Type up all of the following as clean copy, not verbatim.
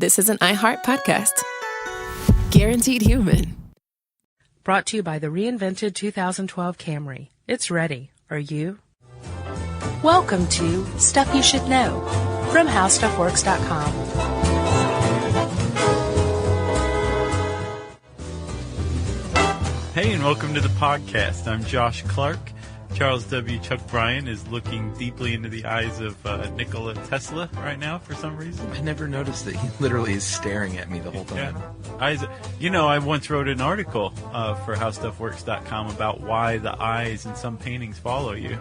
this is an iHeart podcast. Guaranteed human. Brought to you by the reinvented 2012 Camry. It's ready. Are you? Welcome to Stuff You Should Know from HowStuffWorks.com. Hey, and welcome to the podcast. I'm Josh Clark. Charles W. Chuck Bryan is looking deeply into the eyes of Nikola Tesla right now for some reason. I never noticed that he literally is staring at me the whole time. Yeah. I once wrote an article for HowStuffWorks.com about why the eyes in some paintings follow you.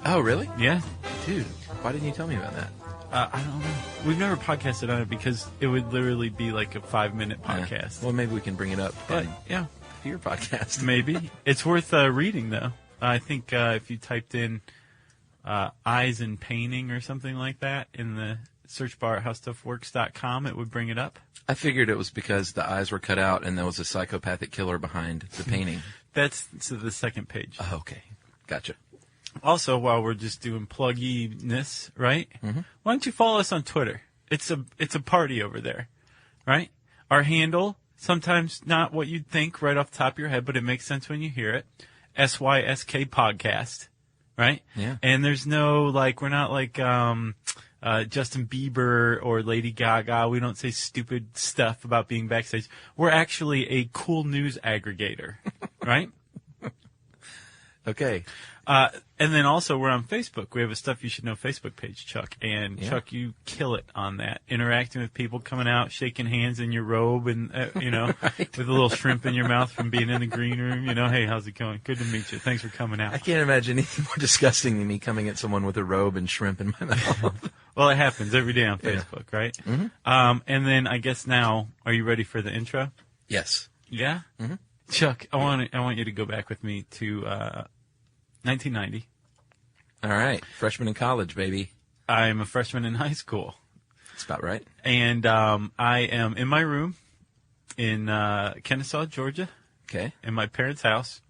Oh, really? Yeah. Dude, why didn't you tell me about that? I don't know. We've never podcasted on it because it would literally be like a 5-minute podcast. Yeah. Well, maybe we can bring it up But, yeah. for your podcast. Maybe. It's worth reading, though. I think if you typed in eyes and painting or something like that in the search bar at HowStuffWorks.com, it would bring it up. I figured it was because the eyes were cut out and there was a psychopathic killer behind the painting. That's the second page. Oh, okay. Gotcha. Also, while we're just doing plugginess, right? Mm-hmm. Why don't you follow us on Twitter? It's a party over there, right? Our handle, sometimes not what you'd think right off the top of your head, but it makes sense when you hear it. SYSK podcast, right? Yeah. And there's no, we're not like Justin Bieber or Lady Gaga. We don't say stupid stuff about being backstage. We're actually a cool news aggregator, right? Okay. And then also we're on Facebook. We have a Stuff You Should Know Facebook page, Chuck. And Yeah. Chuck, you kill it on that. Interacting with people, coming out, shaking hands in your robe and, Right. with a little shrimp in your mouth from being in the green room. Hey, how's it going? Good to meet you. Thanks for coming out. I can't imagine anything more disgusting than me coming at someone with a robe and shrimp in my mouth. Well, it happens every day on Yeah. Facebook, right? Mm-hmm. And then I guess now, are you ready for the intro? Yes. Yeah? Mm-hmm. Chuck, I want you to go back with me to 1990. All right. Freshman in college, baby. I'm a freshman in high school. That's about right. And I am in my room in Kennesaw, Georgia, Okay. in my parents' house,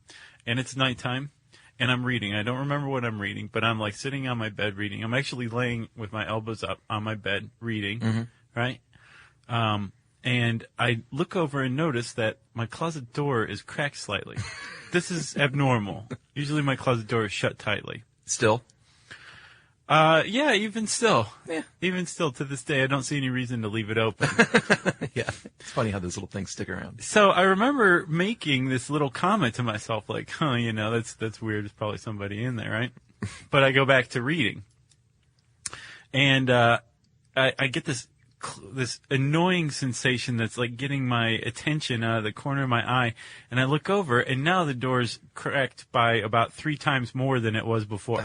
and it's nighttime, and I'm reading. I don't remember what I'm reading, but I'm sitting on my bed reading. I'm actually laying with my elbows up on my bed reading, right? And I look over and notice that my closet door is cracked slightly. This is abnormal. Usually my closet door is shut tightly. Still? Yeah, even still. Yeah. Even still, to this day, I don't see any reason to leave it open. Yeah. It's funny how those little things stick around. So I remember making this little comment to myself, that's weird. There's probably somebody in there, right? But I go back to reading. And I get this annoying sensation that's getting my attention out of the corner of my eye, and I look over, and now the door's cracked by about 3 times more than it was before.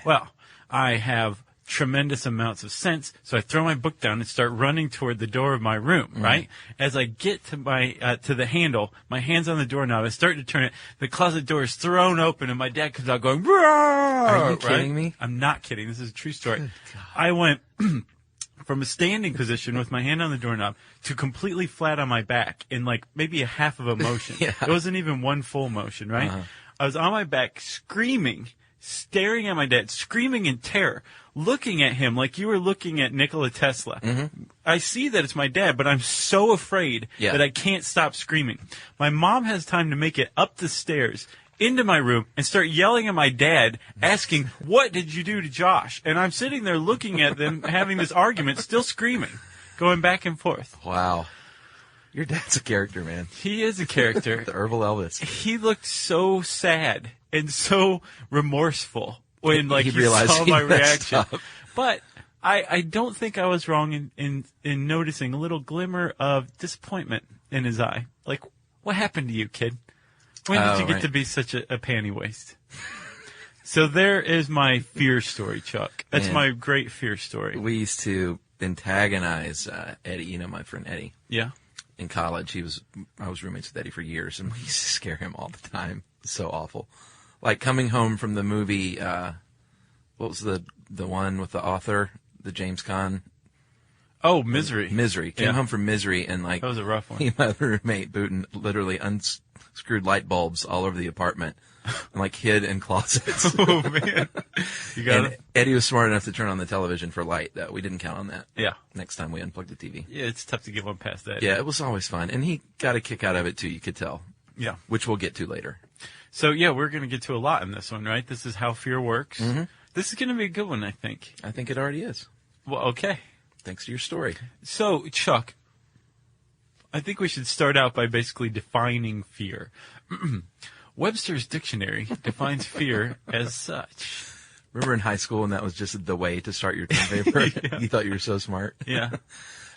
Well, I have tremendous amounts of sense, so I throw my book down and start running toward the door of my room, right? As I get to my to the handle, my hand's on the doorknob, I start to turn it, the closet door is thrown open, and my dad comes out going, "Roar!" Are you kidding me? I'm not kidding. This is a true story. I went from a standing position with my hand on the doorknob to completely flat on my back in maybe a half of a motion. Yeah. It wasn't even one full motion, right? I was on my back screaming, staring at my dad, screaming in terror, looking at him like you were looking at Nikola Tesla. I see that it's my dad, but I'm so afraid that I can't stop screaming. My mom has time to make it up the stairs into my room and start yelling at my dad, asking, "What did you do to Josh?" And I'm sitting there looking at them having this argument, still screaming, going back and forth. Wow. Your dad's a character, man. He is a character. The Erbil Elvis. He looked so sad and so remorseful when he he realized saw he my messed reaction. up. But I don't think I was wrong in noticing a little glimmer of disappointment in his eye. What happened to you, kid? When did you get to be such a panty waist? So there is my fear story, Chuck. That's my great fear story. We used to antagonize Eddie, my friend Eddie. Yeah. In college, I was roommates with Eddie for years, and we used to scare him all the time. So awful. Coming home from the movie, what was the one with the author, the James Caan? Oh, Misery. Misery. Came home from Misery, and that was a rough one. He and my roommate Booten literally unscrewed light bulbs all over the apartment and like hid in closets. Oh man, you got And it. Eddie was smart enough to turn on the television for light, though. We didn't count on that. Yeah, Next time we unplugged the TV. yeah. It's tough to get one past that. Yeah, it was always fun. And he got a kick out of it, too, you could tell, yeah. which we'll get to later. So yeah, we're gonna get to a lot in this one, right? This is how fear works. This is gonna be a good one, I think. I think it already is, Well, okay. thanks to your story. So Chuck, I think we should start out by basically defining fear. Webster's dictionary defines fear as such. Remember in high school when that was just the way to start your term paper? You thought you were so smart. Yeah.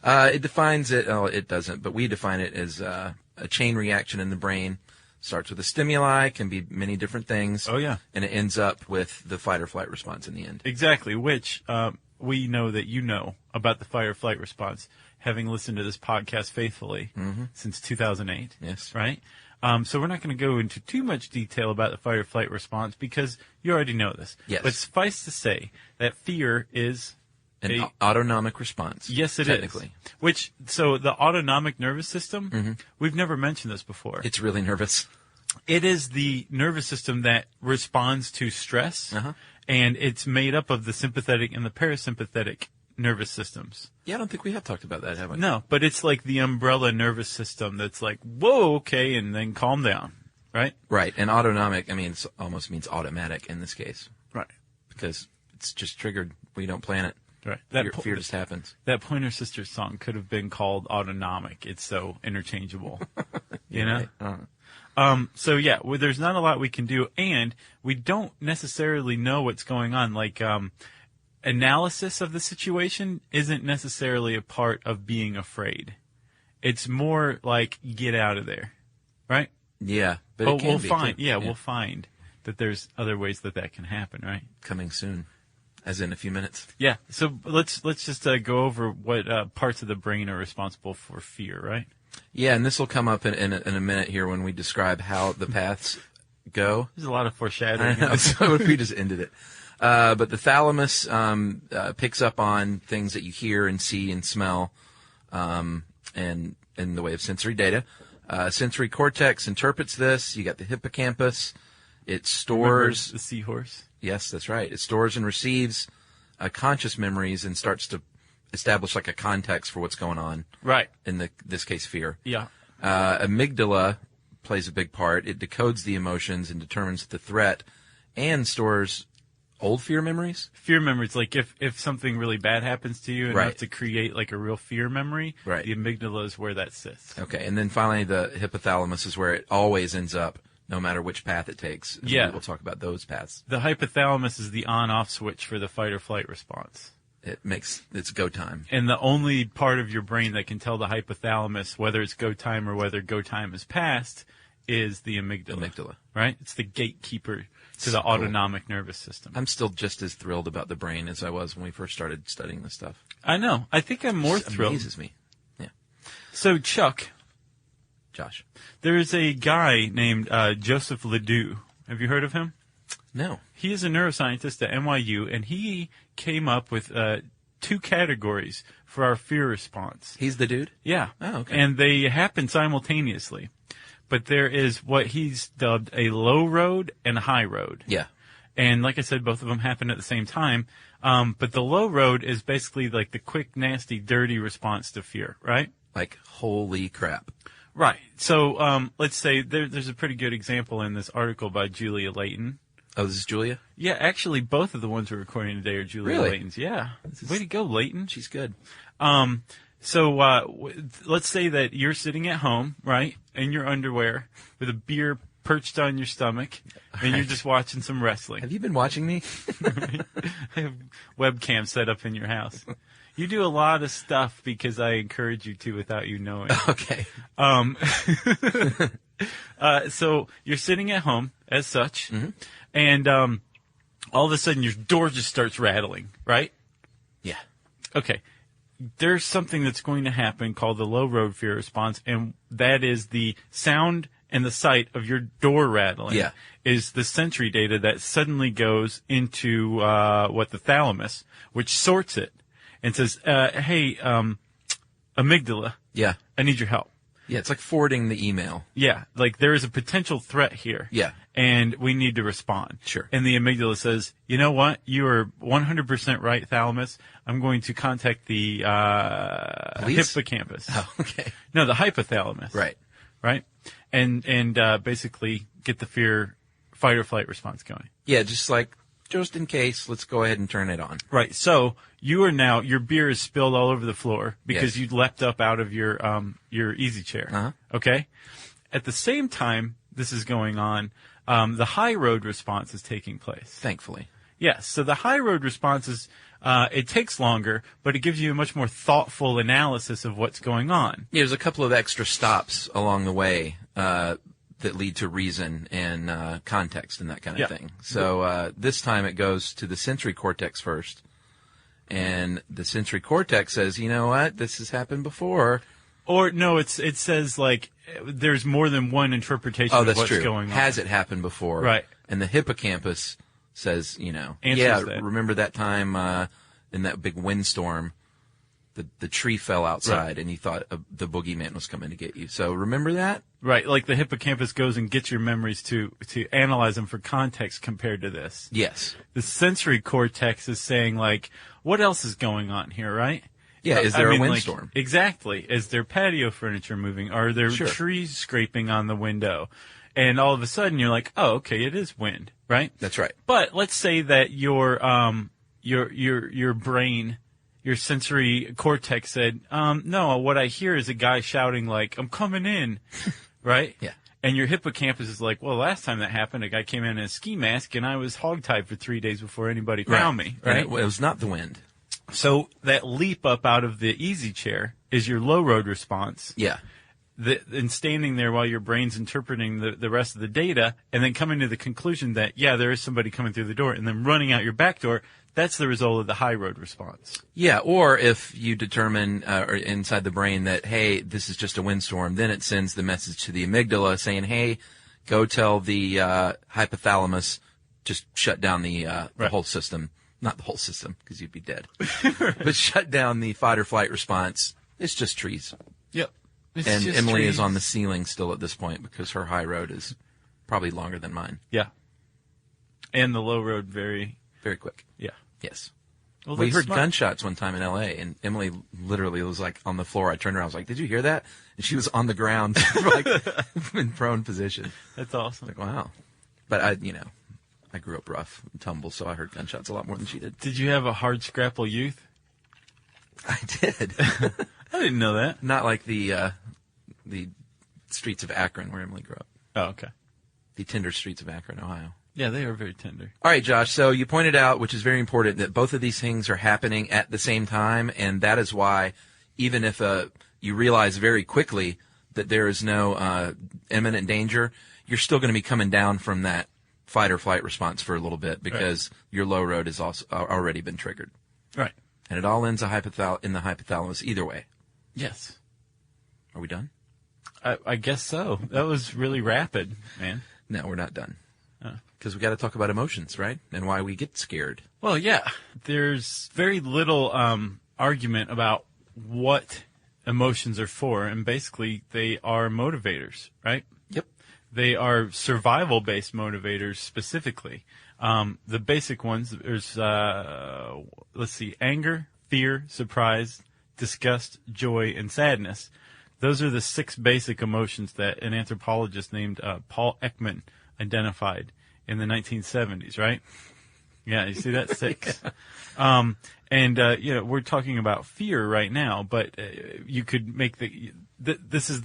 It defines it, oh, it doesn't, but we define it as a chain reaction in the brain. Starts with a stimuli, can be many different things. Oh, yeah. And it ends up with the fight or flight response in the end. Exactly, which we know that you know about the fight or flight response, having listened to this podcast faithfully since 2008. Yes. Right? So we're not going to go into too much detail about the fight or flight response because you already know this. Yes. But suffice to say that fear is An autonomic response. Yes, it is. technically. Which, so the autonomic nervous system, we've never mentioned this before. It's really nervous. It is the nervous system that responds to stress, and it's made up of the sympathetic and the parasympathetic nervous systems. Yeah, I don't think we have talked about that, have we? No, but it's like the umbrella nervous system that's like, whoa, okay, and then calm down, right? Right. And autonomic, I mean, it almost means automatic in this case Right. because it's just triggered. We don't plan it. Right. Fear just happens. That Pointer Sisters song could have been called Autonomic. It's so interchangeable. You know? Right. So yeah, well, there's not a lot we can do, and we don't necessarily know what's going on. Like, analysis of the situation isn't necessarily a part of being afraid. It's more like, get out of there. Right? Yeah. But But it can we'll be, find, too. we'll find that there's other ways that can happen, right? Coming soon, as in a few minutes. Yeah. So let's just go over what parts of the brain are responsible for fear, right? Yeah, and this will come up in a minute here when we describe how the paths go. There's a lot of I foreshadowing. know, so what if we just ended it? But the thalamus picks up on things that you hear and see and smell, and in the way of sensory data. Sensory cortex interprets this. You got the hippocampus. It stores. Remember the seahorse. Yes, that's right. It stores and receives conscious memories and starts to establish like a context for what's going on. Right. In this case, fear. Yeah. Amygdala plays a big part. It decodes the emotions and determines the threat and stores old fear memories. Fear memories, like if something really bad happens to you enough Right. to create like a real fear memory, Right. the amygdala is where that sits. Okay, and then finally the hypothalamus is where it always ends up, no matter which path it takes. And Yeah. We'll talk about those paths. The hypothalamus is the on-off switch for the fight or flight response. It's go time. And the only part of your brain that can tell the hypothalamus whether it's go time or whether go time is past is the amygdala. Right? It's the gatekeeper to the So cool. autonomic nervous system. I'm still just as thrilled about the brain as I was when we first started studying this stuff. I know. I think I'm more It thrilled. amazes me. Yeah. So, Chuck, Josh. there is a guy named Joseph Ledoux. Have you heard of him? No. He is a neuroscientist at NYU, and he came up with two categories for our fear response. He's the dude? Yeah. Oh, okay. And they happen simultaneously. But there is what he's dubbed a low road and a high road. Yeah. And like I said, both of them happen at the same time. But the low road is basically like the quick, nasty, dirty response to fear, right? Like, holy crap. Right. So let's say there's a pretty good example in this article by Julia Layton. Oh, this is Julia? Yeah, actually, both of the ones we're recording today are Julia Really? Layton's. Yeah. Way to go, Layton. She's good. So let's say that you're sitting at home, right, in your underwear with a beer perched on your stomach, and you're just watching some wrestling. Have you been watching me? I have webcam set up in your house. You do a lot of stuff because I encourage you to without you knowing. Okay. So you're sitting at home as such, and all of a sudden your door just starts rattling, right? Yeah. Okay. There's something that's going to happen called the low road fear response, and that is the sound and the sight of your door rattling. Yeah. Is the sensory data that suddenly goes into the thalamus, which sorts it and says, "Hey, amygdala, Yeah. I need your help." Yeah, it's like forwarding the email. Yeah, like there is a potential threat here. Yeah. And we need to respond. Sure. And the amygdala says, you know what? You are 100% right, thalamus. I'm going to contact the Police? hippocampus. Oh, okay. No, the hypothalamus. Right. Right? And basically get the fear, fight or flight response going. Yeah, just in case, let's go ahead and turn it on. Right. So you are now, your beer is spilled all over the floor because Yes. you leapt up out of your easy chair. Uh-huh. Okay. At the same time this is going on, the high road response is taking place. Thankfully. Yes. So the high road response is, it takes longer, but it gives you a much more thoughtful analysis of what's going on. Yeah, there's a couple of extra stops along the way that lead to reason and context and that kind of Yeah. thing. So this time it goes to the sensory cortex first. And the sensory cortex says, you know what, this has happened before. Or no, it says like there's more than one interpretation Oh, of that's what's true. going on. Has it happened before? Right. And the hippocampus says, Answers yeah, that. remember that time in that big windstorm, the tree fell outside Right. and you thought the boogeyman was coming to get you. So remember that? Right, like the hippocampus goes and gets your memories to analyze them for context compared to this. Yes. The sensory cortex is saying like, what else is going on here, right? Yeah, is there a like, windstorm? exactly. Is there patio furniture moving? Are there Sure. trees scraping on the window? And all of a sudden you're like, oh, okay, it is wind, right? That's right. But let's say that your brain, your sensory cortex said, no, what I hear is a guy shouting like, I'm coming in, right? Yeah. And your hippocampus is like, well, last time that happened, a guy came in a ski mask and I was hogtied for 3 days before anybody found me, And right? it was not the wind. So that leap up out of the easy chair is your low road response. Yeah. And standing there while your brain's interpreting the rest of the data and then coming to the conclusion that, yeah, there is somebody coming through the door and then running out your back door, that's the result of the high road response. Yeah, or if you determine or inside the brain that, hey, this is just a windstorm, then it sends the message to the amygdala saying, hey, go tell the hypothalamus, just shut down the Right. whole system. Not the whole system, because you'd be dead. But shut down the fight or flight response. It's just trees. Yep. And Emily is on the ceiling still at this point because her high road is probably longer than mine. Yeah. And the low road very, Very quick. yeah. Yes. Well, We that's heard smart. gunshots one time in L.A., and Emily literally was like on the floor. I turned around, I was like, did you hear that? And she was on the ground, like in prone position. That's awesome. Like, wow. But I grew up rough and tumble, so I heard gunshots a lot more than she did. Did you have a hard scrapple youth? I did. I didn't know that. Not like the streets of Akron where Emily grew up. Oh, okay. The tender streets of Akron, Ohio. Yeah, they are very tender. All right, Josh. So you pointed out, which is very important, that both of these things are happening at the same time, and that is why, even if you realize very quickly that there is no imminent danger, you're still going to be coming down from that fight or flight response for a little bit because your low road has also already been triggered, Right. and it all ends in the hypothalamus either way. Yes. Are we done? I guess so. That was really rapid, man. No, we're not done. Because we got to talk about emotions, right? And why we get scared. Well, yeah. There's very little argument about what emotions are for, and basically they are motivators, right? Yep. They are survival-based motivators specifically. The basic ones, there's, let's see, anger, fear, surprise, disgust, joy, and sadness. Those are the 6 basic emotions that an anthropologist named Paul Ekman identified in the 1970s, right? Yeah, you see that? 6. We're talking about fear right now, but you could make this is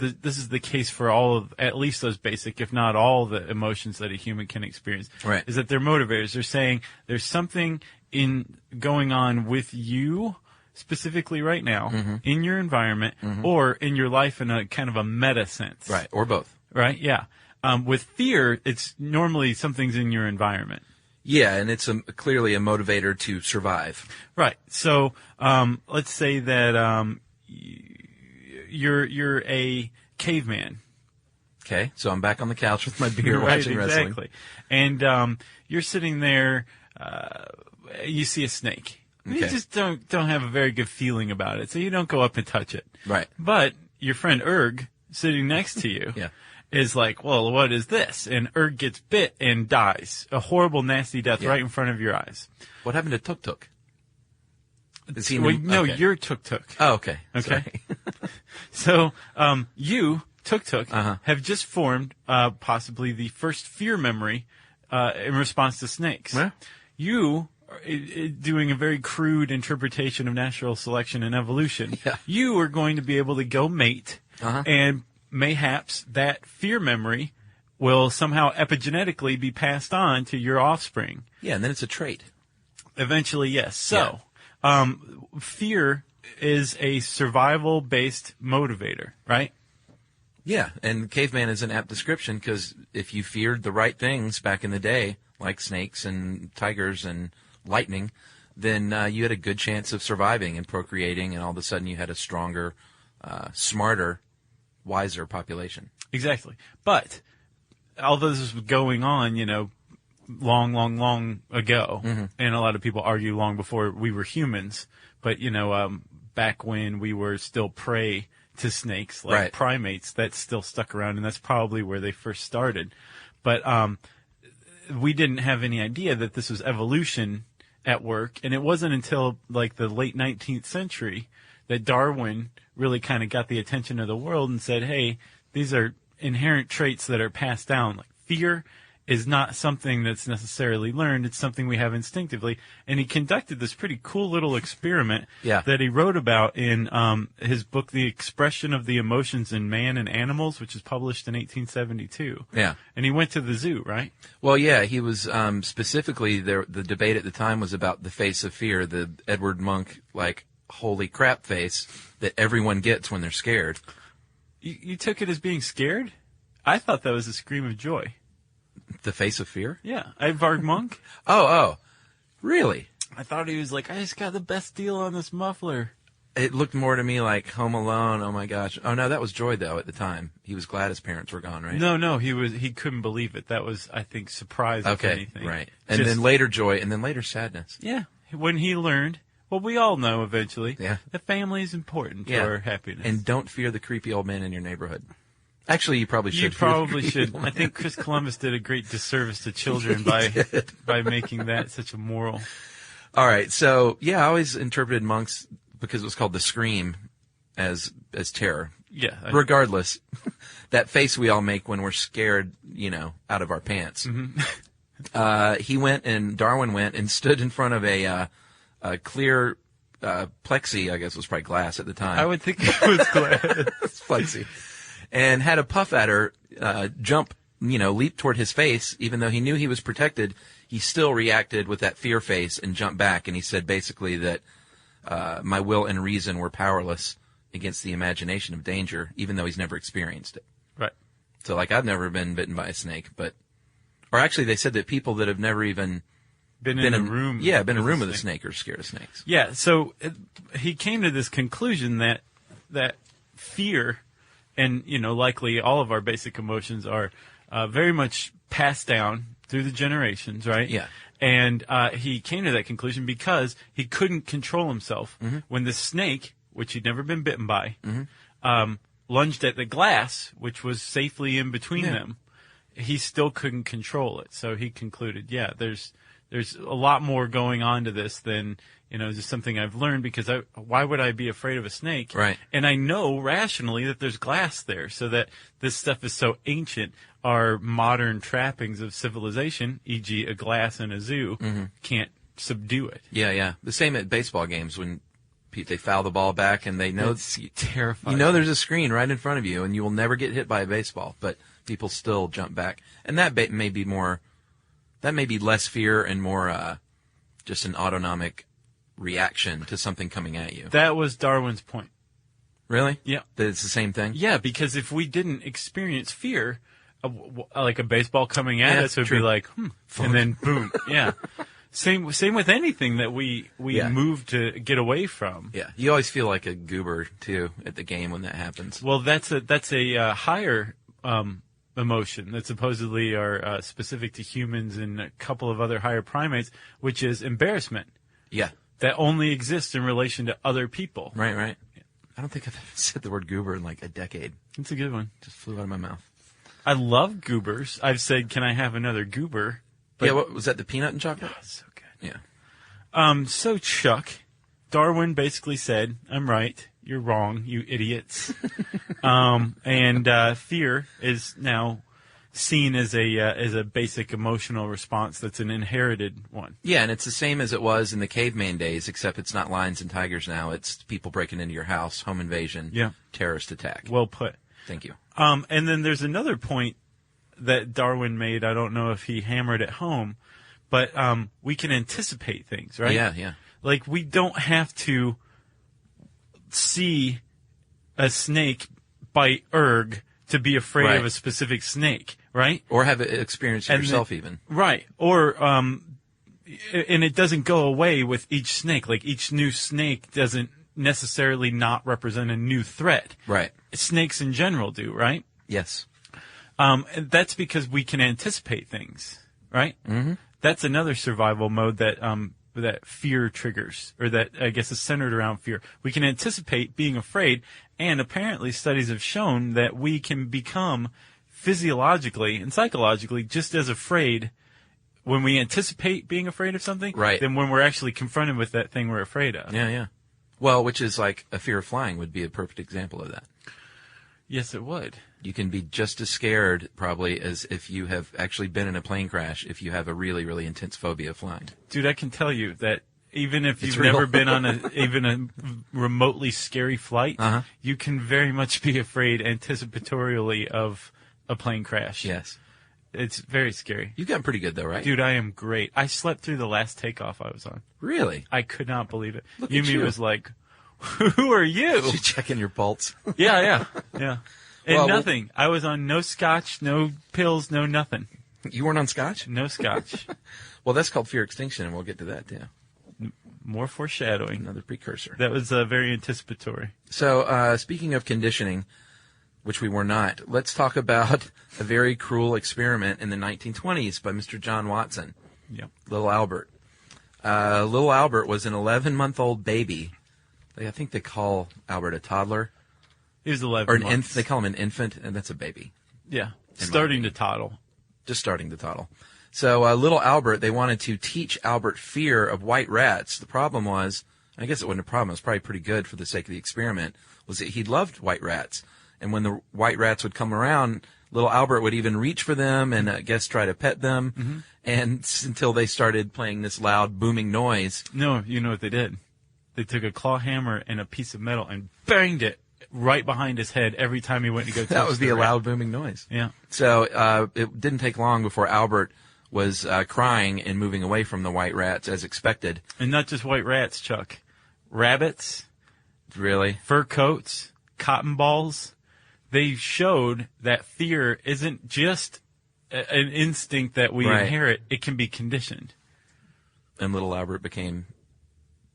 the case for all of at least those basic, if not all, the emotions that a human can experience. Right. Is that they're motivators? They're saying there's something going on with you specifically right now in your environment or in your life in a kind of a meta sense. Right. Or both. Right. Yeah. With fear, it's normally something's in your environment. Yeah, and it's clearly a motivator to survive. Right. So, let's say that you're a caveman. Okay, so I'm back on the couch with my beer Right, watching wrestling. exactly. And you're sitting there. You see a snake. You Okay. just don't have a very good feeling about it, so you don't go up and touch it. Right. But your friend Erg sitting next to you Yeah. is like, well, what is this? And Erg gets bit and dies. A horrible, nasty death Yeah. right in front of your eyes. What happened to Tuk Tuk? Is he Well, no, okay. you're Tuk Tuk. Oh, okay. Okay. Sorry. So, you, Tuk Tuk, Uh-huh. have just formed possibly the first fear memory in response to snakes. Yeah. You are doing a very crude interpretation of natural selection and evolution. Yeah. You are going to be able to go mate, Uh-huh. and mayhaps that fear memory will somehow epigenetically be passed on to your offspring. Yeah, and then it's a trait. Eventually, yes. So, fear is a survival-based motivator, right? Yeah, and caveman is an apt description because if you feared the right things back in the day, like snakes and tigers and lightning, then you had a good chance of surviving and procreating, and all of a sudden you had a stronger, smarter, wiser population. Exactly. But although this was going on, long ago, and a lot of people argue long before we were humans, but, back when we were still prey to snakes, like Right. primates, that still stuck around, and that's probably where they first started. But we didn't have any idea that this was evolution at work, and it wasn't until like the late 19th century that Darwin really kind of got the attention of the world and said, hey, these are inherent traits that are passed down. Like fear is not something that's necessarily learned, it's something we have instinctively. And he conducted this pretty cool little experiment Yeah. that he wrote about in his book, The Expression of the Emotions in Man and Animals, which was published in 1872. Yeah. And he went to the zoo, right? Well, yeah, he was specifically the debate at the time was about the face of fear, the Edward Munch like holy crap face that everyone gets when they're scared. You took it as being scared? I thought that was a scream of joy. The face of fear? Yeah, Edvard Munch. Oh, really? I thought he was like, I just got the best deal on this muffler. It looked more to me like Home Alone. Oh my gosh. Oh no, that was Joy though at the time. He was glad his parents were gone, right? No, he couldn't believe it. That was, I think, surprise if Okay, anything. right. And Just- then later Joy, and then later sadness. Yeah, when he learned, well, we all know eventually, Yeah. that family is important Yeah. to our happiness. And don't fear the creepy old man in your neighborhood. Actually, you probably should. you fear the probably creepy should. old I man. think Chris Columbus did a great disservice to children by making that such a moral. All right, so yeah, I always interpreted monks because it was called the scream as terror. Yeah, Regardless, that face we all make when we're scared, out of our pants. Darwin went and stood in front of a clear plexi, I guess it was probably glass at the time. I would think it was glad. Plexi. And had a puff at her, jump, leap toward his face, even though he knew he was protected. He still reacted with that fear face and jumped back. And he said basically that my will and reason were powerless against the imagination of danger, even though he's never experienced it. Right. So, like, I've never been bitten by a snake, or actually, they said that people that have never even Been in a room. been in a room with a snake are scared of snakes. Yeah, so he came to this conclusion that fear and, likely all of our basic emotions are very much passed down through the generations, right? Yeah. And he came to that conclusion because he couldn't control himself. Mm-hmm. When the snake, which he'd never been bitten by, lunged at the glass, which was safely in between Yeah. them, he still couldn't control it. So he concluded, there's a lot more going on to this than, just something I've learned because why would I be afraid of a snake? Right. And I know rationally that there's glass there, so that this stuff is so ancient. Our modern trappings of civilization, e.g. a glass in a zoo, can't subdue it. Yeah. The same at baseball games when they foul the ball back and they know It's terrifying. there's a screen right in front of you and you will never get hit by a baseball, but people still jump back. And that may be less fear and more just an autonomic reaction to something coming at you. That was Darwin's point. Really? Yeah. That it's the same thing? Yeah, because if we didn't experience fear, like a baseball coming at Yeah, us would true. be like, and then boom. Yeah. Same with anything that we Yeah. move to get away from. Yeah. You always feel like a goober, too, at the game when that happens. Well, that's a higher emotion that supposedly are specific to humans and a couple of other higher primates, which is embarrassment. Yeah. That only exists in relation to other people. Right. I don't think I've said the word goober in like a decade. It's a good one. Just flew out of my mouth. I love goobers. I've said, can I have another goober? But, Yeah, what was that? The peanut and chocolate? Oh, so good. Yeah. So Chuck, Darwin basically said, I'm right, you're wrong, you idiots. And fear is now seen as a basic emotional response that's an inherited one. Yeah, and it's the same as it was in the caveman days, except it's not lions and tigers now. It's people breaking into your house, home invasion, Yeah. terrorist attack. Well put. Thank you. And then there's another point that Darwin made. I don't know if he hammered it home, but we can anticipate things, right? Yeah. Like, we don't have to see a snake bite Erg to be afraid Right. of a specific snake, right? Or have it experienced And yourself the- even. Right. Or, and it doesn't go away with each snake. Like, each new snake doesn't necessarily not represent a new threat. Right. Snakes in general do, right? Yes. And that's because we can anticipate things, right? Mm-hmm. That's another survival mode that that fear triggers, or that I guess is centered around fear. We can anticipate being afraid, and apparently studies have shown that we can become physiologically and psychologically just as afraid when we anticipate being afraid of something, Right. than when we're actually confronted with that thing we're afraid of. Yeah. Well, which is like a fear of flying would be a perfect example of that. Yes, it would. You can be just as scared, probably, as if you have actually been in a plane crash if you have a really, really intense phobia of flying. Dude, I can tell you that even if It's you've real. never been on even a remotely scary flight, Uh-huh. you can very much be afraid anticipatorially of a plane crash. Yes. It's very scary. You've gotten pretty good, though, right? Dude, I am great. I slept through the last takeoff I was on. Really? I could not believe it. Look at Yumi you. was like, who are you? You checking your pulse? Yeah. And Well, nothing. I was on no scotch, no pills, no nothing. You weren't on scotch? No scotch. Well, that's called fear extinction, and we'll get to that, too. More foreshadowing. Another precursor. That was very anticipatory. So, speaking of conditioning, which we were not, let's talk about a very cruel experiment in the 1920s by Mr. John Watson, Yep. Little Albert. Little Albert was an 11-month-old baby. I think they call Albert a toddler. He was 11 Or an months. they call him an infant, and that's a baby. Yeah. my Starting to toddle. Just starting to toddle. So little Albert, they wanted to teach Albert fear of white rats. The problem was, I guess it wasn't a problem, it was probably pretty good for the sake of the experiment, was that he loved white rats. And when the white rats would come around, little Albert would even reach for them and I guess try to pet them. And until they started playing this loud booming noise. No, you know what they did? They took a claw hammer and a piece of metal and banged it right behind his head every time he went to go touch That was the rat. loud booming noise. Yeah. So it didn't take long before Albert was crying and moving away from the white rats as expected. And not just white rats, Chuck. Rabbits, Really? fur coats, cotton balls. They showed that fear isn't just an instinct that we Right. inherit. It can be conditioned. And little Albert became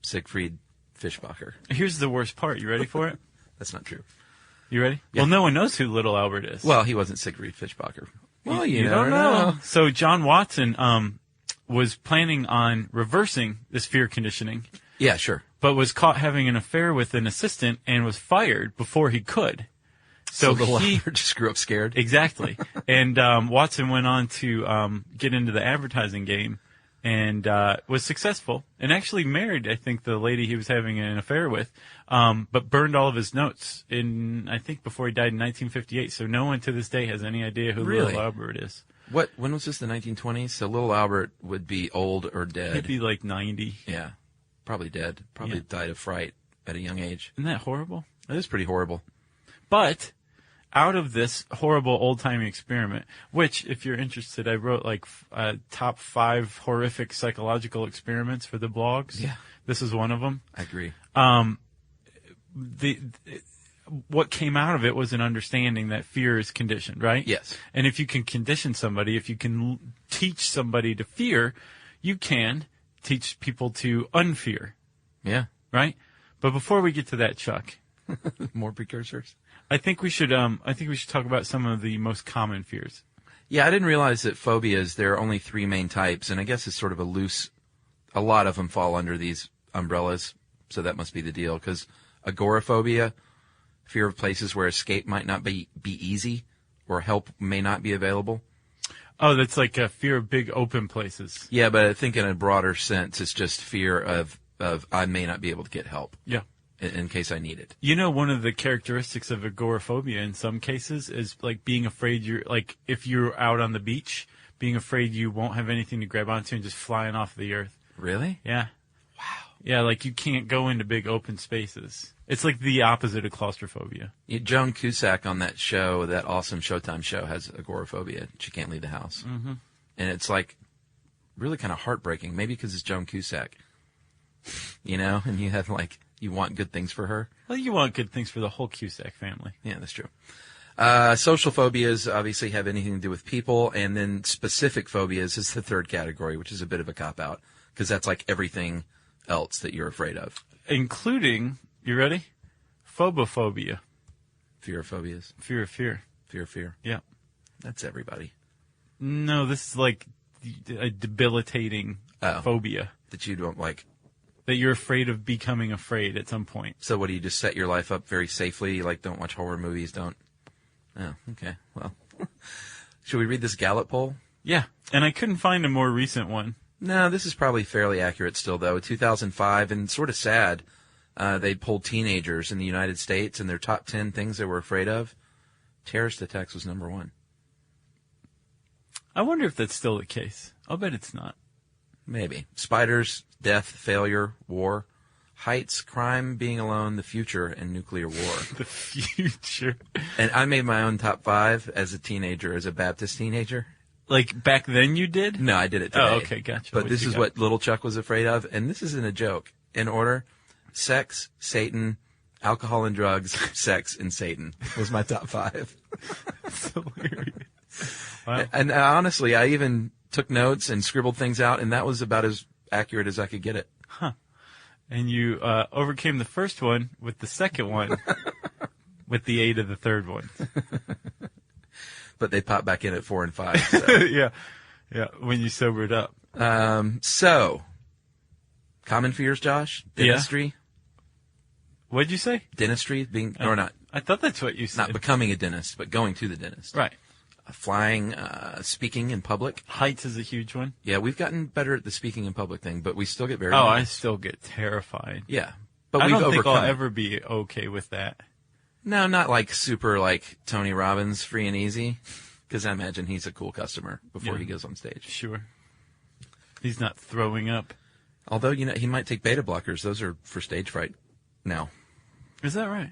Siegfried Fischbacher. Here's the worst part. You ready for it? That's not true. You ready? Yeah. Well, no one knows who little Albert is. Well, he wasn't Siegfried Fischbacher. Well, you you don't never know. know. So John Watson was planning on reversing this fear conditioning, Yeah, sure. but was caught having an affair with an assistant and was fired before he could. So So little he Albert just grew up scared. exactly, and Watson went on to get into the advertising game and was successful and actually married, I think, the lady he was having an affair with, but burned all of his notes I think before he died in 1958. So no one to this day has any idea who Really? Little Albert is. When was this, the 1920s? So little Albert would be old or dead. He'd be like 90. Yeah, probably dead. Probably Yeah. died of fright at a young age. Isn't that horrible? That is pretty horrible. But out of this horrible old-timey experiment, which, if you're interested, I wrote like top 5 horrific psychological experiments for the blogs. Yeah. This is one of them. I agree. What came out of it was an understanding that fear is conditioned, right? Yes. And if you can condition somebody, if you can teach somebody to fear, you can teach people to unfear, Yeah. right? But before we get to that, Chuck, More precursors. I think we should talk about some of the most common fears. Yeah, I didn't realize that phobias, there are only 3 main types, and I guess it's sort of a lot of them fall under these umbrellas, so that must be the deal, because agoraphobia, Fear of places where escape might not be easy or help may not be available. Oh, that's like a fear of big open places. Yeah, but I think in a broader sense, it's just fear of I may not be able to get help Yeah. in case I need it. You know, one of the characteristics of agoraphobia in some cases is like being afraid like if you're out on the beach, being afraid you won't have anything to grab onto and just flying off the earth. Really? Yeah. Wow. Yeah, like you can't go into big open spaces. It's like the opposite of claustrophobia. Joan Cusack on that show, that awesome Showtime show, has agoraphobia. She can't leave the house. Mm-hmm. And it's like really kind of heartbreaking, maybe because it's Joan Cusack. You know, and you have like, you want good things for her. Well, you want good things for the whole Cusack family. Yeah, that's true. Social phobias obviously have anything to do with people, and then specific phobias is the third category, which is a bit of a cop-out, because that's like everything else that you're afraid of. Including, you ready? Phobophobia. Fear of phobias. Fear of fear. Fear of fear. Yeah. That's everybody. No, this is like a debilitating phobia. That you don't like. That you're afraid of becoming afraid at some point. So what, do you just set your life up very safely? Like, don't watch horror movies, don't... Oh, okay. Well, should we read this Gallup poll? Yeah, and I couldn't find a more recent one. No, this is probably fairly accurate still, though. 2005, and sort of sad, they polled teenagers in the United States, and their top 10 things they were afraid of, terrorist attacks was number one. I wonder if that's still the case. I'll bet it's not. Maybe. Spiders, death, failure, war, heights, crime, being alone, the future, and nuclear war. The future. And I made my own top 5 as a teenager, as a Baptist teenager. Like back then you did? No, I did it today. Oh, okay, gotcha. But this is what little Chuck was afraid of, and this isn't a joke. In order, sex, Satan, alcohol and drugs, sex, and Satan was my top 5. That's hilarious. Wow. And honestly, I even took notes and scribbled things out, and that was about as accurate as I could get it. Huh. And you overcame the first one with the second one with the aid of the third one. But they popped back in at 4 and 5. So. Yeah, when you sobered up. So, common fears, Josh? Dentistry? Yeah. What'd you say? Dentistry, being, or not. I thought that's what you said. Not becoming a dentist, but going to the dentist. Right. Flying, speaking in public. Heights is a huge one. Yeah, we've gotten better at the speaking in public thing, but we still get very Oh, nervous. I still get terrified. Yeah. But I we've don't think overcome I'll it. ever be okay with that. No, not like super like Tony Robbins, free and easy, because I imagine he's a cool customer before he goes on stage. Sure. He's not throwing up. Although, you know, he might take beta blockers. Those are for stage fright now. Is that right?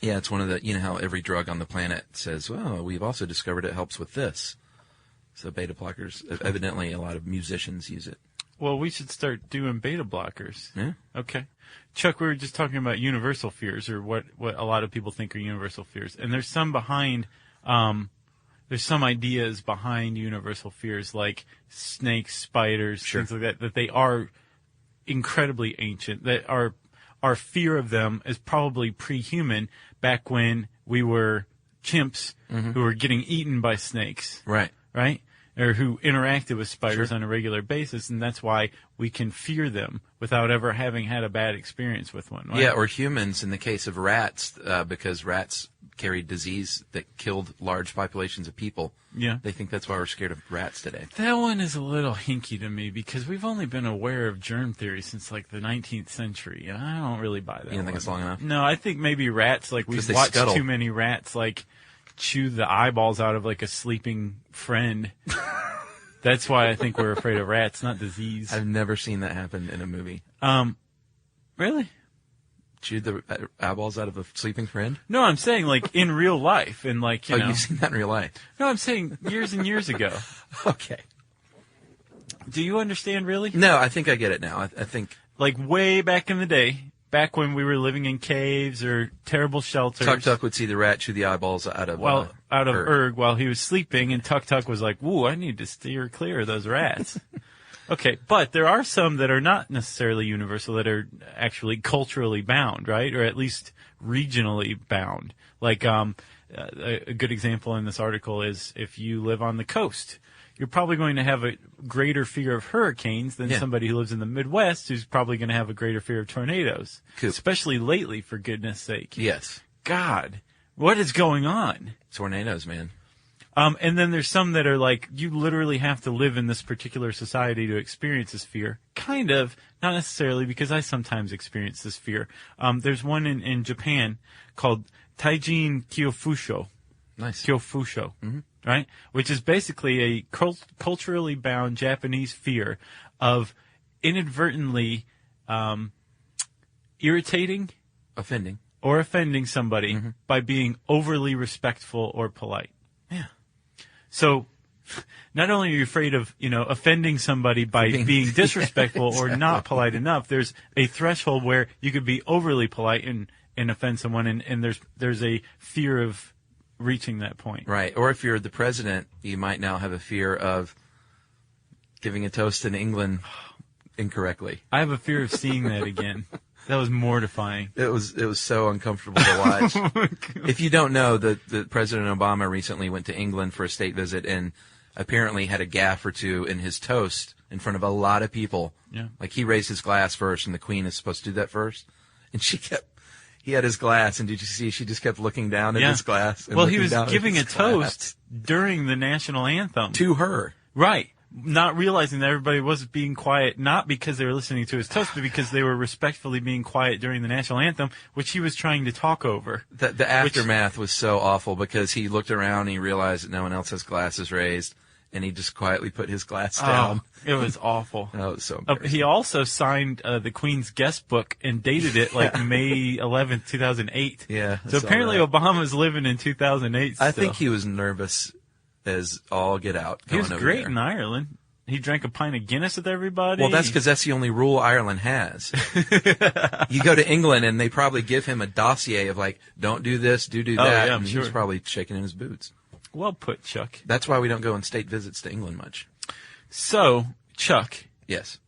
Yeah, it's one of the, you know how every drug on the planet says, well, we've also discovered it helps with this. So beta blockers, evidently a lot of musicians use it. Well, we should start doing beta blockers. Yeah. Okay. Chuck, we were just talking about universal fears, or what a lot of people think are universal fears. And there's some there's some ideas behind universal fears, like snakes, spiders, Sure. things like that they are incredibly ancient, that our fear of them is probably pre-human, back when we were chimps who were getting eaten by snakes. Right. Right? Or who interacted with spiders Sure. on a regular basis, and that's why we can fear them without ever having had a bad experience with one. Right? Yeah, or humans in the case of rats, because rats carried disease that killed large populations of people. Yeah. They think that's why we're scared of rats today. That one is a little hinky to me, because we've only been aware of germ theory since like the 19th century, and I don't really buy that. You don't think one. it's long enough? No, I think maybe rats, like 'Cause we've they watched scuttle. too many rats like chew the eyeballs out of like a sleeping friend. That's why I think we're afraid of rats, not disease. I've never seen that happen in a movie. Really? Chewed the eyeballs out of a sleeping friend? No, I'm saying like in real life, and like, you know. You've seen that in real life. No, I'm saying years and years ago. Okay. Do you understand, really? No, I think I get it now. I think Like way back in the day, back when we were living in caves or terrible shelters. Tuk Tuk would see the rat chew the eyeballs out of Out of Erg. Erg while he was sleeping, and Tuk Tuk was like, "Woo, I need to steer clear of those rats." Okay, but there are some that are not necessarily universal, that are actually culturally bound, right? Or at least regionally bound. Like, a good example in this article is if you live on the coast, you're probably going to have a greater fear of hurricanes than somebody who lives in the Midwest, who's probably going to have a greater fear of tornadoes. Cool. Especially lately, for goodness sake. Yes. God, what is going on? Tornadoes, man. And then there's some that are like, you literally have to live in this particular society to experience this fear. Kind of, not necessarily, because I sometimes experience this fear. There's one in Japan called Taijin Kyofusho. Nice. Kyofusho, right? Which is basically a culturally bound Japanese fear of inadvertently irritating Offending. or offending somebody by being overly respectful or polite. Yeah. So, not only are you afraid of, offending somebody by being disrespectful or not polite enough, there's a threshold where you could be overly polite and offend someone, and there's a fear of reaching that point. Right. Or if you're the president, you might now have a fear of giving a toast in England incorrectly. I have a fear of seeing that again. That was mortifying. It was so uncomfortable to watch. If you don't know, the President Obama recently went to England for a state visit and apparently had a gaffe or two in his toast in front of a lot of people. Yeah. Like he raised his glass first, and the Queen is supposed to do that first. And he had his glass, and did you see she just kept looking down at his glass? And well, he looking was down at giving a his glass. toast during the national anthem. To her. Right. Not realizing that everybody was being quiet, not because they were listening to his toast, but because they were respectfully being quiet during the national anthem, which he was trying to talk over. The aftermath was so awful because he looked around and he realized that no one else has glasses raised, and he just quietly put his glass down. It was awful. Oh, it was so embarrassing. He also signed the Queen's guest book and dated it like May 11th, 2008. Yeah. I So saw apparently that. Obama's living in 2008 still. I think he was nervous as all get out. He was going over great there. in Ireland. He drank a pint of Guinness with everybody. Well, that's because that's the only rule Ireland has. You go to England and they probably give him a dossier of like, don't do this, do that. yeah, I'm and he was sure. probably shaking in his boots. Well put, Chuck. That's why we don't go on state visits to England much. So, Chuck, Yes.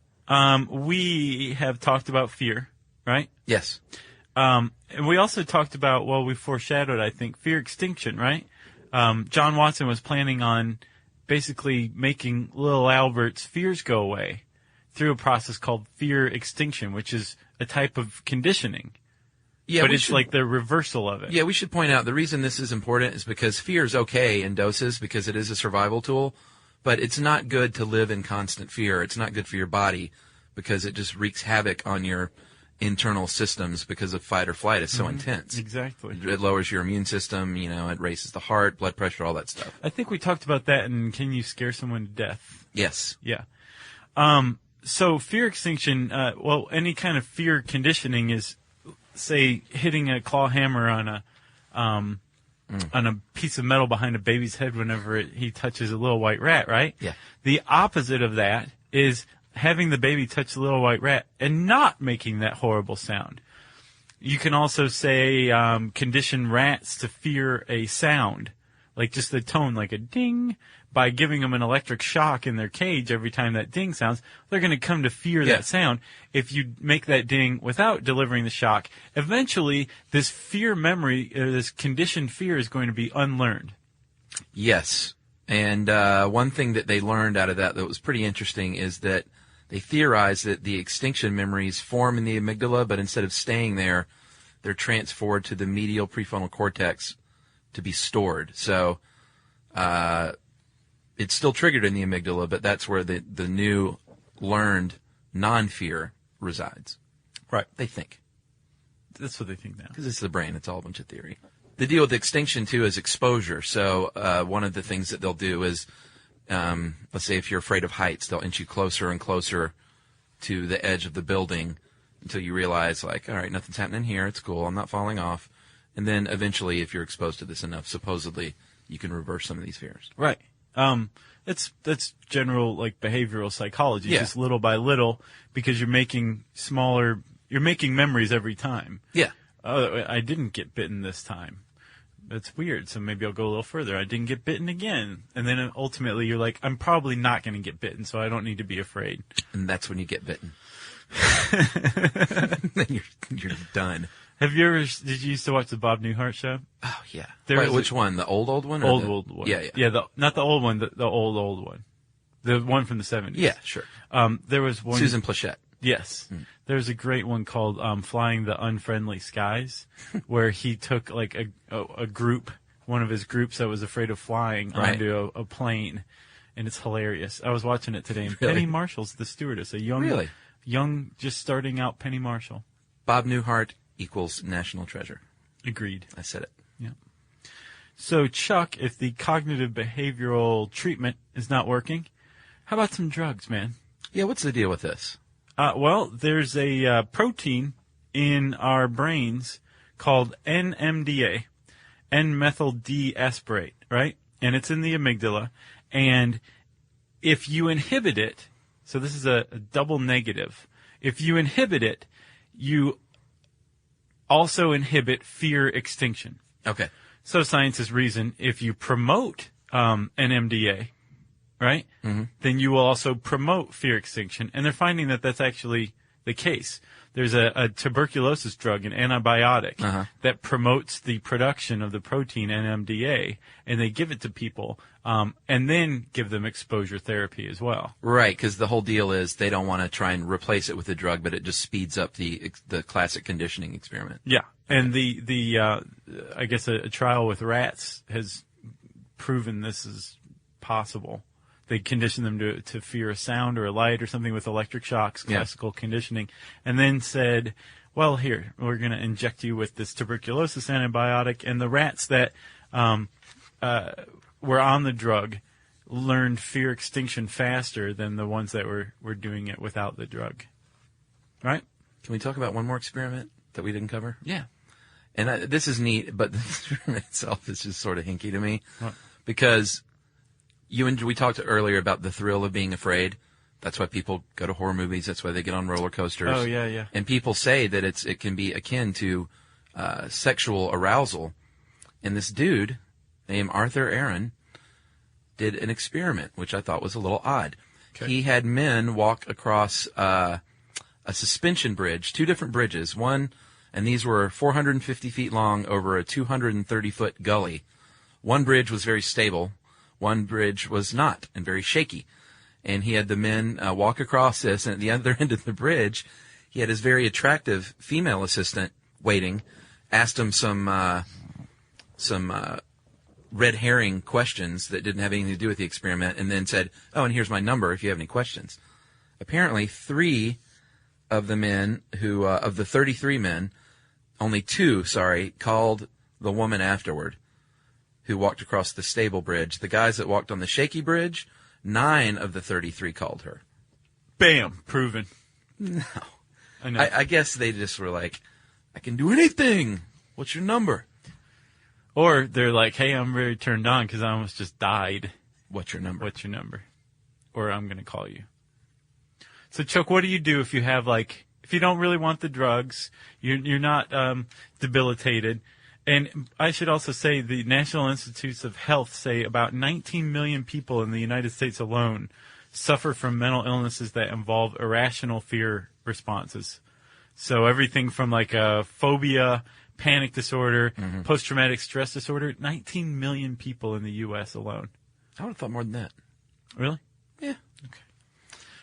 we have talked about fear, right? Yes. And we also talked about, well, we foreshadowed, I think, fear extinction, right? John Watson was planning on basically making little Albert's fears go away through a process called fear extinction, which is a type of conditioning. Yeah, but we it's should- like the reversal of it. Yeah, we should point out the reason this is important is because fear is okay in doses because it is a survival tool, but it's not good to live in constant fear. It's not good for your body because it just wreaks havoc on your internal systems because of fight or flight. It's so intense. Exactly. It lowers your immune system, it raises the heart, blood pressure, all that stuff. I think we talked about that in Can You Scare Someone to Death? Yes. Yeah. So fear extinction, any kind of fear conditioning is, say, hitting a claw hammer on a piece of metal behind a baby's head whenever he touches a little white rat, right? Yeah. The opposite of that is having the baby touch the little white rat and not making that horrible sound. You can also say condition rats to fear a sound, like just the tone, like a ding. By giving them an electric shock in their cage every time that ding sounds, they're going to come to fear that sound. If you make that ding without delivering the shock, eventually this fear memory, or this conditioned fear, is going to be unlearned. Yes. And one thing that they learned out of that was pretty interesting is that they theorized that the extinction memories form in the amygdala, but instead of staying there, they're transferred to the medial prefrontal cortex to be stored. So it's still triggered in the amygdala, but that's where the new learned non-fear resides. Right. They think. That's what they think now. Because it's the brain. It's all a bunch of theory. The deal with extinction, too, is exposure. So one of the things that they'll do is, let's say if you're afraid of heights, they'll inch you closer and closer to the edge of the building until you realize, like, all right, nothing's happening here. It's cool. I'm not falling off. And then eventually, if you're exposed to this enough, supposedly, you can reverse some of these fears. Right. That's general, like, behavioral psychology, Yeah. just little by little, because you're making memories every time. Yeah. Oh, I didn't get bitten this time. That's weird. So maybe I'll go a little further. I didn't get bitten again. And then ultimately you're like, I'm probably not going to get bitten, so I don't need to be afraid. And that's when you get bitten. Then you're done. Did you used to watch the Bob Newhart show? Oh, yeah. There Wait, was which one? The old one? Or Old one. Yeah, yeah. Yeah, not the old one, the old one. The one from the 70s. Yeah, sure. There was one. Susan Plachette. Yes. There's a great one called Flying the Unfriendly Skies, where he took like a group, one of his groups that was afraid of flying onto a plane, and it's hilarious. I was watching it today, and Really? Penny Marshall's the stewardess, a young, just starting out Penny Marshall. Bob Newhart equals national treasure. Agreed. I said it. Yeah. So, Chuck, if the cognitive behavioral treatment is not working, how about some drugs, man? Yeah, what's the deal with this? Well, there's a protein in our brains called NMDA, N-methyl D-aspartate, right? And it's in the amygdala. And if you inhibit it, so this is a double negative. If you inhibit it, you also inhibit fear extinction. Okay. So scientists reason if you promote NMDA, right, then you will also promote fear extinction. And they're finding that that's actually the case. There's a tuberculosis drug, an antibiotic, that promotes the production of the protein NMDA, and they give it to people and then give them exposure therapy as well. Right, because the whole deal is they don't want to try and replace it with a drug, but it just speeds up the classic conditioning experiment. Yeah, and I guess a trial with rats has proven this is possible. They condition them to fear a sound or a light or something with electric shocks, classical conditioning, and then said, well, here, we're going to inject you with this tuberculosis antibiotic. And the rats that were on the drug learned fear extinction faster than the ones that were doing it without the drug. Right? We talk about one more experiment that we didn't cover? Yeah. And this is neat, but the experiment itself is just sort of hinky to me. What? Because we talked earlier about the thrill of being afraid. That's why people go to horror movies. That's why they get on roller coasters. Oh, yeah, yeah. And people say that it can be akin to sexual arousal. And this dude named Arthur Aaron did an experiment, which I thought was a little odd. Okay. He had men walk across a suspension bridge, 2 different bridges. One, and these were 450 feet long over a 230-foot gully. One bridge was very stable. One bridge was not, and very shaky. And he had the men walk across this, and at the other end of the bridge, he had his very attractive female assistant waiting, asked him some red herring questions that didn't have anything to do with the experiment, and then said, oh, and here's my number if you have any questions. Apparently, 3 of the men of the 33 men, only 2, called the woman afterward who walked across the stable bridge. The guys that walked on the shaky bridge, 9 of the 33 called her. Bam! Proven. No. I know. I guess they just were like, I can do anything. What's your number? Or they're like, hey, I'm very turned on because I almost just died. What's your number? What's your number? Or I'm going to call you. So, Chuck, what do you do if you have, if you don't really want the drugs, you're not debilitated? And I should also say the National Institutes of Health say about 19 million people in the United States alone suffer from mental illnesses that involve irrational fear responses. So everything from a phobia, panic disorder, post-traumatic stress disorder, 19 million people in the U.S. alone. I would have thought more than that. Really? Yeah. Okay.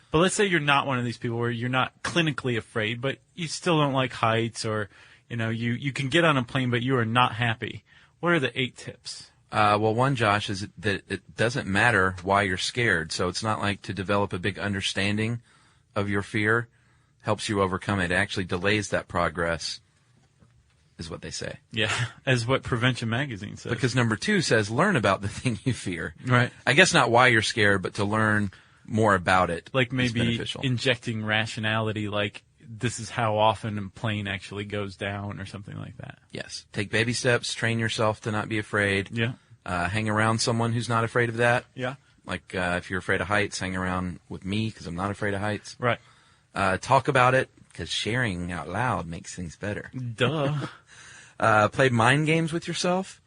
But let's say you're not one of these people where you're not clinically afraid, but you still don't like heights or you can get on a plane, but you are not happy. What are the 8 tips? Well, one, Josh, is that it doesn't matter why you're scared. So it's not like to develop a big understanding of your fear helps you overcome it. It actually delays that progress, is what they say. Yeah, as what Prevention Magazine says. Because number 2 says learn about the thing you fear. Right. I guess not why you're scared, but to learn more about it. Like maybe injecting rationality, this is how often a plane actually goes down or something like that. Yes. Take baby steps. Train yourself to not be afraid. Yeah. Hang around someone who's not afraid of that. Yeah. If you're afraid of heights, hang around with me because I'm not afraid of heights. Right. Talk about it because sharing out loud makes things better. Duh. Play mind games with yourself.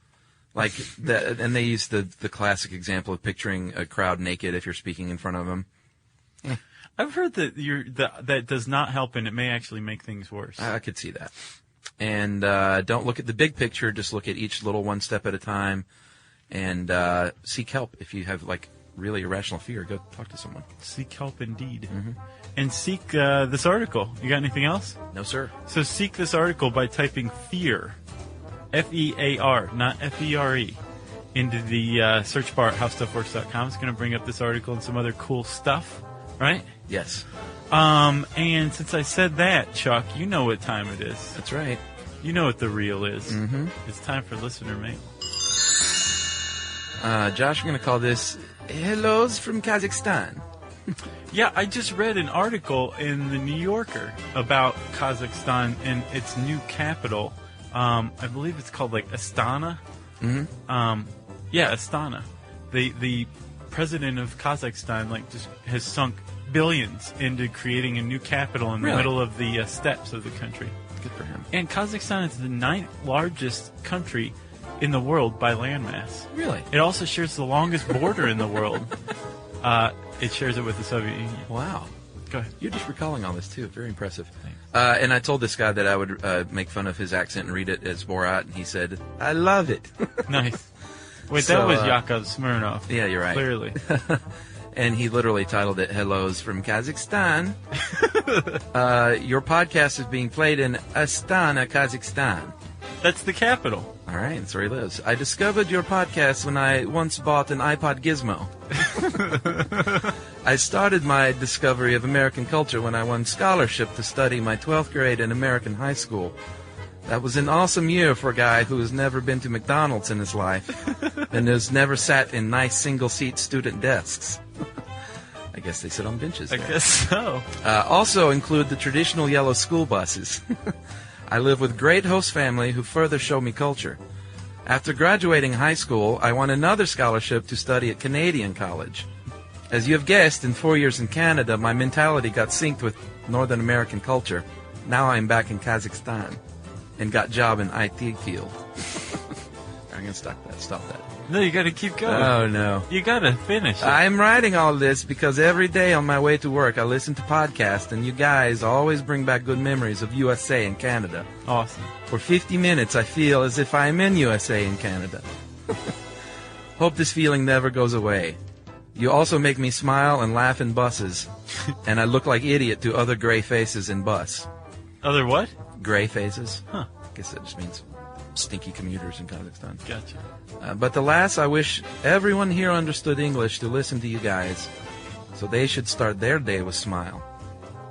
And they use the classic example of picturing a crowd naked if you're speaking in front of them. I've heard that that does not help, and it may actually make things worse. I could see that. And don't look at the big picture. Just look at each little one step at a time, and seek help if you have really irrational fear, go talk to someone. Seek help indeed. And seek this article. You got anything else? No, sir. So seek this article by typing fear, F-E-A-R, not F-E-R-E, into the search bar at howstuffworks.com. It's going to bring up this article and some other cool stuff, right? Yes. And since I said that, Chuck, you know what time it is. That's right. You know what the real is. It's time for listener mail. Josh, we're going to call this Hellos from Kazakhstan. Yeah, I just read an article in the New Yorker about Kazakhstan and its new capital. I believe it's called like Astana. Yeah, Astana. The president of Kazakhstan just has sunk billions into creating a new capital in the middle of the steppes of the country. Good for him. And Kazakhstan is the 9th largest country in the world by landmass. Really? It also shares the longest border in the world. It shares it with the Soviet Union. Wow. Go ahead. You're just recalling all this, too. Very impressive. Thanks. And I told this guy that I would make fun of his accent and read it as Borat, and he said, I love it. Nice. Wait, So, that was Yakov Smirnov. Yeah, you're right. Clearly. And he literally titled it Hellos from Kazakhstan. Your podcast is being played in Astana, Kazakhstan. That's the capital. All right, that's where he lives. I discovered your podcast when I once bought an iPod Gizmo. I started my discovery of American culture when I won scholarship to study my 12th grade in American high school. That was an awesome year for a guy who has never been to McDonald's in his life and has never sat in nice single-seat student desks. I guess they sit on benches I there. guess so. Also include the traditional yellow school buses. I live with great host family who further show me culture. After graduating high school, I won another scholarship to study at Canadian College. As you have guessed, in 4 years in Canada, my mentality got synced with Northern American culture. Now I'm back in Kazakhstan and got job in IT field. I'm going to stop that. No, you got to keep going. Oh, no. You got to finish it. I'm writing all this because every day on my way to work, I listen to podcasts, and you guys always bring back good memories of USA and Canada. Awesome. For 50 minutes, I feel as if I'm in USA and Canada. Hope this feeling never goes away. You also make me smile and laugh in buses, and I look like idiot to other gray faces in bus. Other what? Gray faces? Huh. I guess that just means stinky commuters in Kazakhstan. Gotcha. But alas, I wish everyone here understood English to listen to you guys, so they should start their day with smile.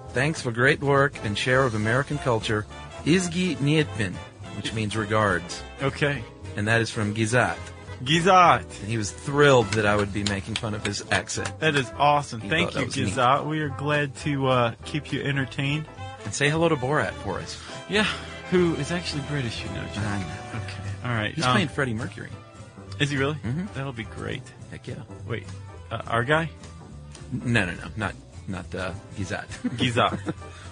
Thanks for great work and share of American culture. Izgi Nietpin, which means regards. Okay. And that is from Gizat. Gizat. And he was thrilled that I would be making fun of his accent. That is awesome. He Thank thought you, that was neat. Gizat. We are glad to keep you entertained. And say hello to Borat for us. Yeah. Who is actually British, you know, John. I know. Okay. All right. He's playing Freddie Mercury. Is he really? Mhm. That'll be great. Heck yeah. Wait. Our guy? No. Not Gizat. Gizat.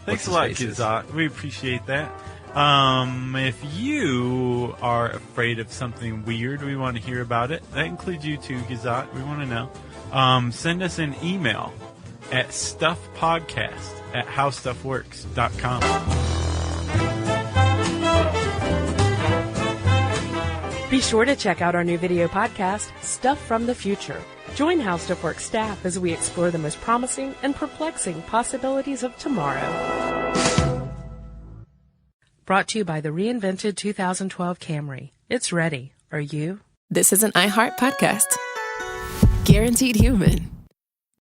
Thanks a lot, What's-his-faces. Gizat. We appreciate that. If you are afraid of something weird, we want to hear about it. That includes you too, Gizat. We want to know. Send us an email at stuffpodcast@howstuffworks.com. Be sure to check out our new video podcast, Stuff from the Future. Join How Stuff Works staff as we explore the most promising and perplexing possibilities of tomorrow. Brought to you by the reinvented 2012 Camry. It's ready. Are you? This is an iHeart podcast. Guaranteed human.